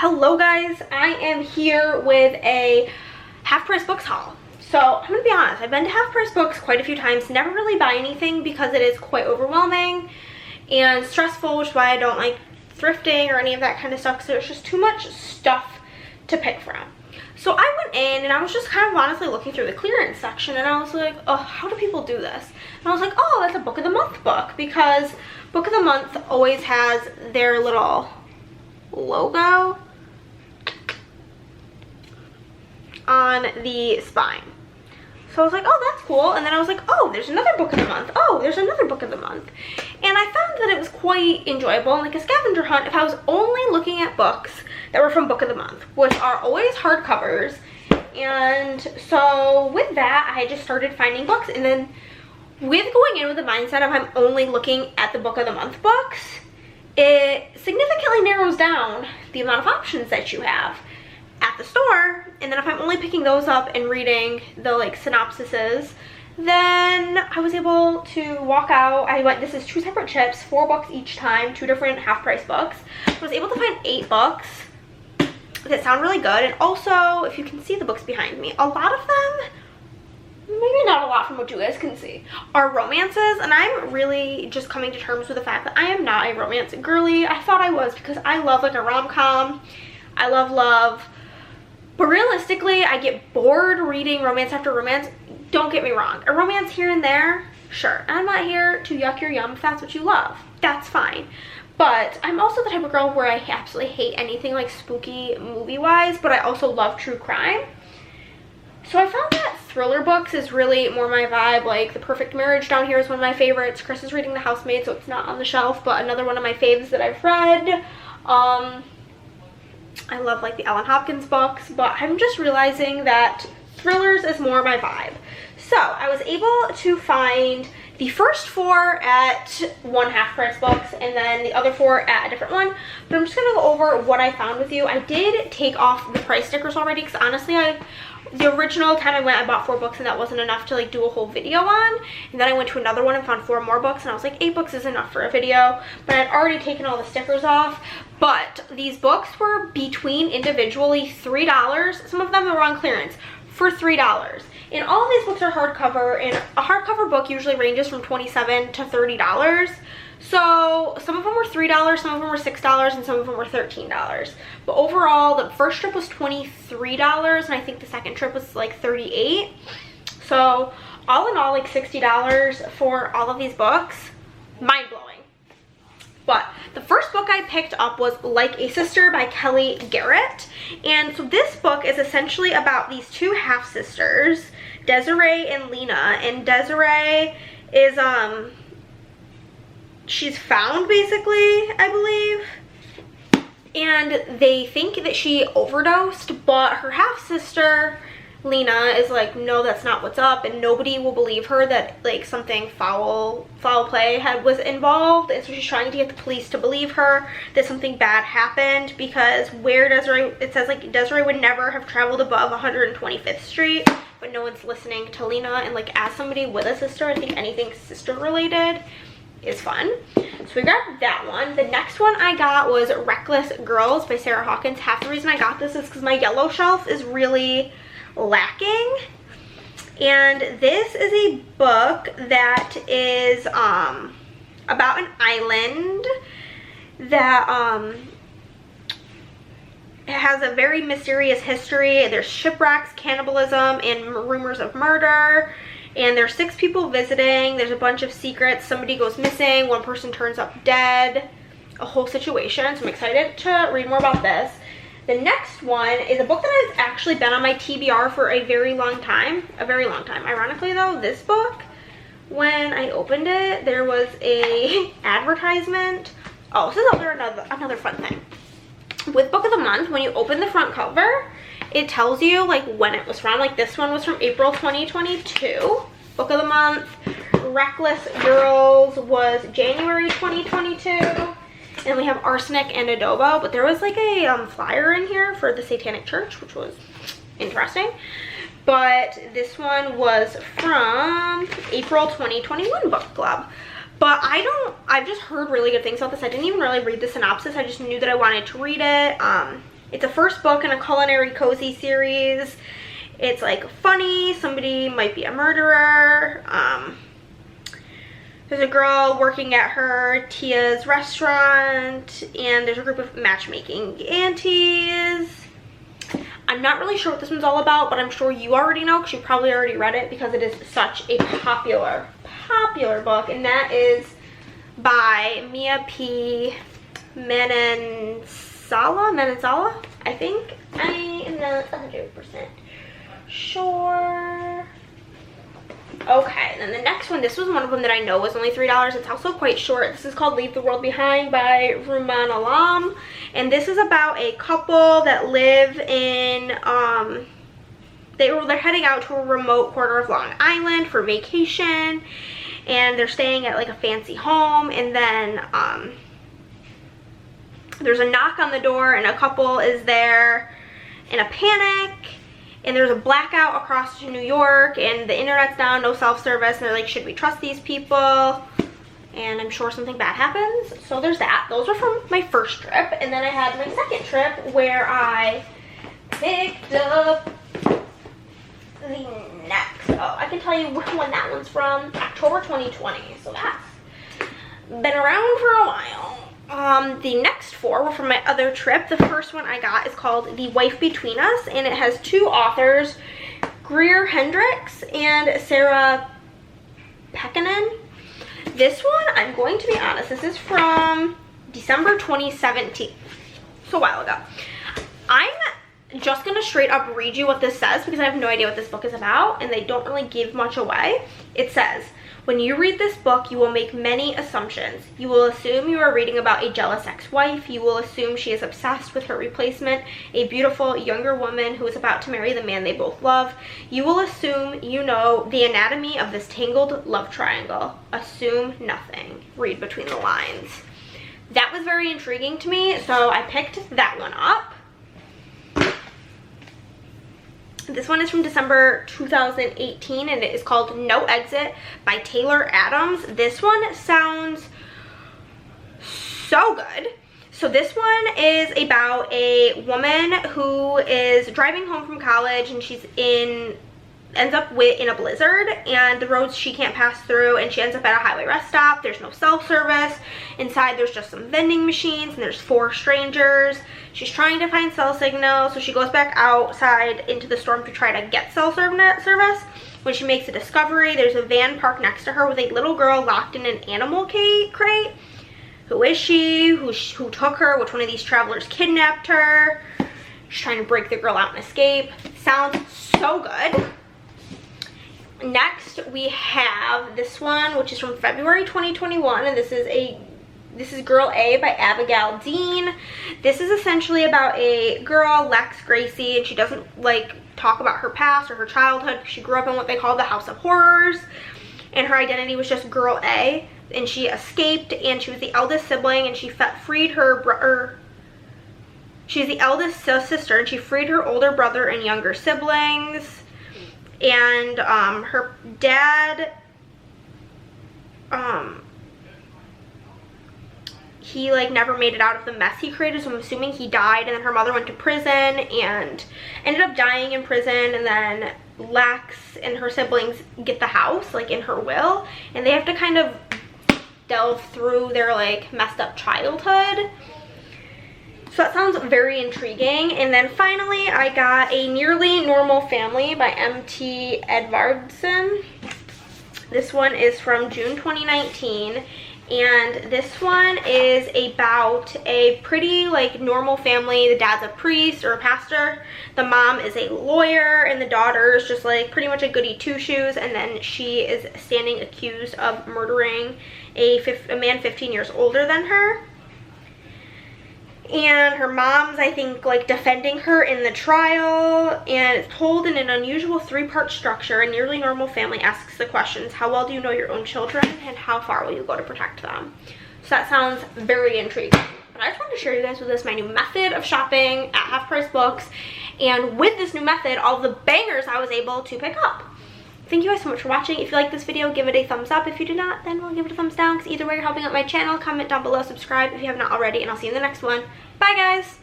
Hello guys, I am here with a Half Price Books haul. So I'm gonna be honest, I've been to Half Price Books quite a few times, never really buy anything because it is quite overwhelming and stressful, which is why I don't like thrifting or any of that kind of stuff, because there's just too much stuff to pick from. So I went in and I was just kind of honestly looking through the clearance section, and I was like, oh, how do people do this? And I was like, oh, that's a book of the month book, because book of the month always has their little logo on the spine. So I was like, oh, that's cool. And then I was like, oh, there's another book of the month. Oh, there's another book of the month. And I found that it was quite enjoyable, and like a scavenger hunt, if I was only looking at books that were from book of the month, which are always hardcovers. And so with that, I just started finding books. And then with going in with the mindset of I'm only looking at the book of the month books, it significantly narrows down the amount of options that you have at the store. And then if I'm only picking those up and reading the like synopsises, then I was able to walk out. This is 2 separate trips, 4 books each time, 2 different half price books. I was able to find 8 books that sound really good. And also, if you can see the books behind me, a lot of them, maybe not a lot from what you guys can see, are romances. And I'm really just coming to terms with the fact that I am not a romance girly. I thought I was, because I love like a rom-com. I love love. But realistically, I get bored reading romance after romance. Don't get me wrong. A romance here and there, sure. I'm not here to yuck your yum if that's what you love. That's fine. But I'm also the type of girl where I absolutely hate anything like spooky movie-wise, but I also love true crime. So I found that thriller books is really more my vibe. Like The Perfect Marriage down here is one of my favorites. Chris is reading The Housemaid, so it's not on the shelf, but another one of my faves that I've read. I love like the Ellen Hopkins books, but I'm just realizing that thrillers is more my vibe. So I was able to find the first 4 at one Half Price Books, and then the other 4 at a different one. But I'm just gonna go over what I found with you. I did take off the price stickers already, because honestly, the original time I went, I bought 4 books, and that wasn't enough to like do a whole video on. And then I went to another one and found 4 more books, and I was like, 8 books is enough for a video. But I'd already taken all the stickers off. But these books were between individually $3. Some of them were on clearance for $3. And all of these books are hardcover, and a hardcover book usually ranges from $27 to $30. So some of them were $3, some of them were $6, and some of them were $13. But overall, the first trip was $23, and I think the second trip was like $38. So all in all, like $60 for all of these books. Mind-blowing. But the first book I picked up was Like a Sister by Kelly Garrett. And so this book is essentially about these 2 half-sisters, Desiree and Lena. And Desiree is, she's found basically, I believe. And they think that she overdosed, but her half-sister, Lena, is like, no, that's not what's up, and nobody will believe her that like something foul play was involved. And so she's trying to get the police to believe her that something bad happened, because where Desiree, it says like Desiree would never have traveled above 125th Street, but no one's listening to Lena. And like, as somebody with a sister, I think anything sister related is fun. So we grabbed that one. The next one I got was Reckless Girls by Sarah Hawkins. Half the reason I got this is because my yellow shelf is really lacking, and this is a book that is about an island that has a very mysterious history. There's shipwrecks, cannibalism, and rumors of murder. And there's 6 people visiting. There's a bunch of secrets. Somebody goes missing. One person turns up dead. A whole situation. So I'm excited to read more about this. The next one is a book that has actually been on my TBR for a very long time. Ironically though, this book, when I opened it, there was a advertisement. Oh, this is another fun thing. With Book of the Month, when you open the front cover, it tells you like when it was from. Like this one was from April 2022. Book of the Month, Reckless Girls was January 2022. And we have Arsenic and Adobo, but there was like a flyer in here for the Satanic Church, which was interesting. But this one was from April 2021 book club. But I've just heard really good things about this. I didn't even really read the synopsis. I just knew that I wanted to read it. It's a first book in a culinary cozy series. It's like funny, somebody might be a murderer. There's a girl working at her Tia's restaurant, and there's a group of matchmaking aunties. I'm not really sure what this one's all about, but I'm sure you already know because you probably already read it because it is such a popular book, and that is by Mia P. Manansala, I think. I am not 100% sure. Okay, and then the next one, this was one of them that I know was only $3. It's also quite short. This is called Leave the World Behind by Ruman Alam. And this is about a couple that live in, they're heading out to a remote corner of Long Island for vacation. And they're staying at like a fancy home. And then there's a knock on the door and a couple is there in a panic. And there's a blackout across to New York, and the internet's down, no self-service, and they're like, should we trust these people? And I'm sure something bad happens. So there's that. Those were from my first trip. And then I had my second trip where I picked up the next. Oh, I can tell you when that one's from. October 2020. So that's been around for a while. The next four were from my other trip. The first one I got is called The Wife Between Us, and it has two authors, Greer Hendricks and Sarah Pekkanen. This one, I'm going to be honest, this is from December 2017, so a while ago. I'm just going to straight up read you what this says because I have no idea what this book is about, and they don't really give much away. It says, when you read this book, you will make many assumptions. You will assume you are reading about a jealous ex-wife. You will assume she is obsessed with her replacement, a beautiful younger woman who is about to marry the man they both love. You will assume you know the anatomy of this tangled love triangle. Assume nothing. Read between the lines. That was very intriguing to me, so I picked that one up. This one is from December 2018, and it is called No Exit by Taylor Adams. This one sounds so good. So this one is about a woman who is driving home from college, and she's ends up in a blizzard, and the roads she can't pass through, and she ends up at a highway rest stop. There's no self-service. Inside there's just some vending machines, and there's 4 strangers. She's trying to find cell signal, so she goes back outside into the storm to try to get cell service. When she makes a discovery, there's a van parked next to her with a little girl locked in an animal crate. Who is she? Who took her? Which one of these travelers kidnapped her? She's trying to break the girl out and escape. Sounds so good. Next, we have this one, which is from February 2021, and this is Girl A by Abigail Dean. This is essentially about a girl, Lex Gracie, and she doesn't like talk about her past or her childhood. She grew up in what they call the House of Horrors, and her identity was just Girl A, and she escaped, and she was the eldest sibling, and she freed her she's the eldest sister, and she freed her older brother and younger siblings. And her dad, he like never made it out of the mess he created, so I'm assuming he died. And then her mother went to prison and ended up dying in prison, and then Lex and her siblings get the house like in her will, and they have to kind of delve through their like messed up childhood. So that sounds very intriguing. And then finally, I got A Nearly Normal Family by M.T. Edvardsen. This one is from June 2019. And this one is about a pretty like normal family. The dad's a priest or a pastor. The mom is a lawyer, and the daughter is just like pretty much a goody two-shoes. And then she is standing accused of murdering a man 15 years older than her. And her mom's, I think, like defending her in the trial, and it's told in an unusual 3-part structure. A Nearly Normal Family asks the questions: how well do you know your own children, and how far will you go to protect them? So that sounds very intriguing. But I just wanted to share you guys with this, my new method of shopping at Half Price Books, and with this new method, all the bangers I was able to pick up. Thank you guys so much for watching. If you like this video, give it a thumbs up. If you did not, then we'll give it a thumbs down, because either way you're helping out my channel. Comment down below, subscribe if you have not already, and I'll see you in the next one. Bye guys!